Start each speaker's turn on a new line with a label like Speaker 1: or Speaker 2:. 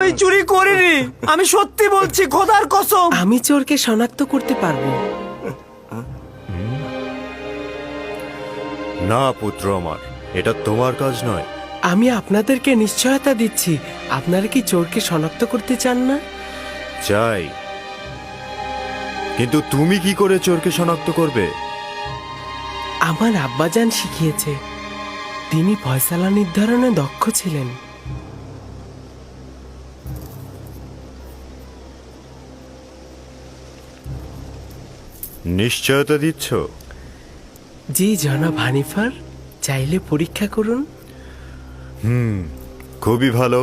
Speaker 1: আমি চুরি করিনি, আমি সত্যি বলছি, খোদার কসম।
Speaker 2: আমি চোরকে শনাক্ত করতে পারবো।
Speaker 3: না পুত্র আমার, এটা তোমার কাজ নয়।
Speaker 2: আমি আপনাদেরকে নিশ্চয়তা দিচ্ছি, আপনারা কি চোরকে শনাক্ত করতে চান না?
Speaker 3: চাই, কিন্তু তুমি কি করে চোরকে শনাক্ত করবে?
Speaker 2: আমার আব্বাজান শিখিয়েছে, তিনি ফয়সালা নির্ধারণে দক্ষ ছিলেন।
Speaker 3: নিশ্চয়তা দিচ্ছ?
Speaker 2: জি জনাব হানিফার, চাইলে পরীক্ষা করুন।
Speaker 3: খুবই ভালো।